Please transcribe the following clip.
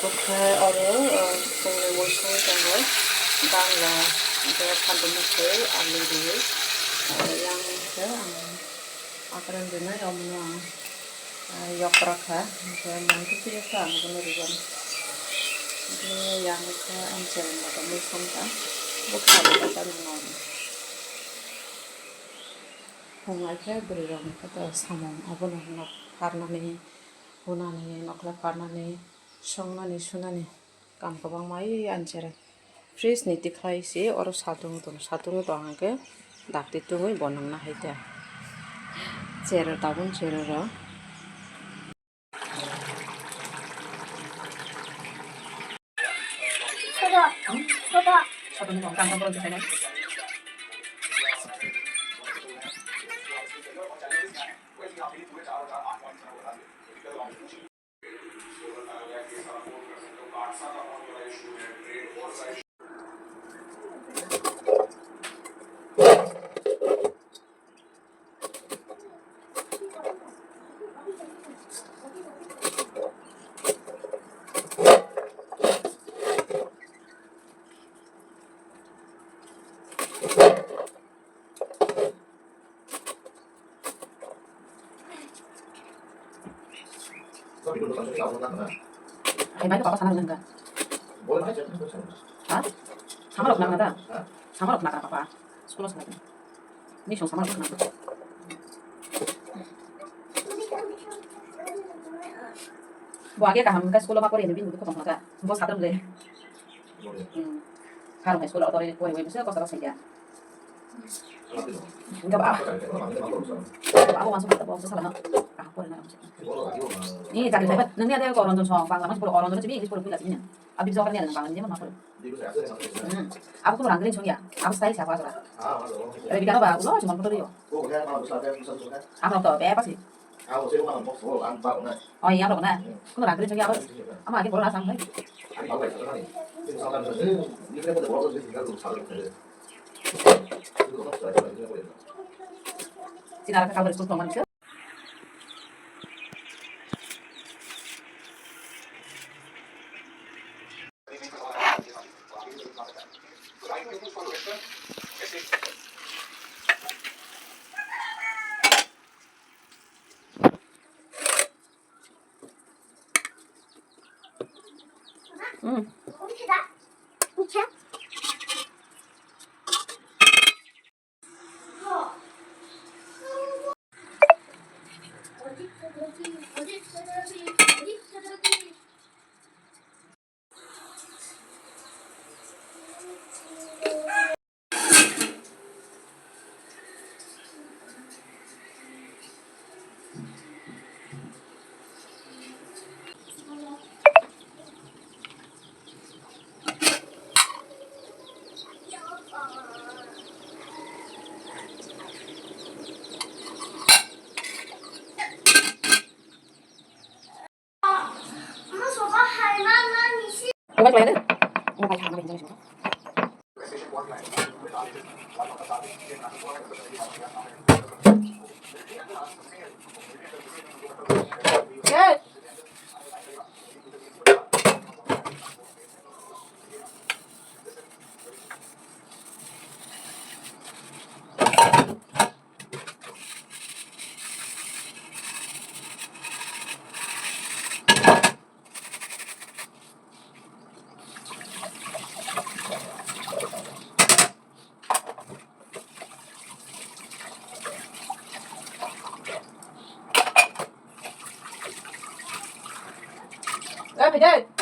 Bukan orang sungai musuh jangan bangla dia pandu musuh alu dia yang ke akan dina yang mana yok rakha dia mungkin dia kan benar kan dia yang ke anjir macam musuh kan bukan kita non hungai ke berirang kita sama apa nak karena ni huna ni nakla karena ni संना नि सुना नि काम गोबां माइ आनसेर fridge नि दिखाइसे और सातुंग तो आंगे दाक्ति तो होय बनंना हाइदा चेरो दाबुन चेरो र सोदा सातुंग तो काम कर देखाइ ना naibai itu apa sana enggak? Boleh aja kan bisa. Hah? Sama lo kenapa ada? Sama lo kenapa apa? 10 sekali. Ini sama lo kenapa? Bo age kaham ka sekolah apa ini bin buku tong ka. Bo satu boleh. Kalau sekolah atau ini kue bisa kau terus saja. Enggak apa. Aku masuk ke bawah salah. Aku nak. Ini tadi saya nanti ada orang tuh soal bang, masih orang tuh cuma sepuluh bulan sebenarnya. Abis itu kan dia bang, dia mana? Aku tuh orang Green ya. Aku stay siapa saja. Tapi bicara apa? Ulo cuma foto dia. Apa tuh? Apa sih? Oh iya, apa? Aku orang Green apa? Ama lagi bola sama. Sinar ke kabar sekolah mana? Coba coba deh. Mau kayak apa ini? Yes. Phải chơi.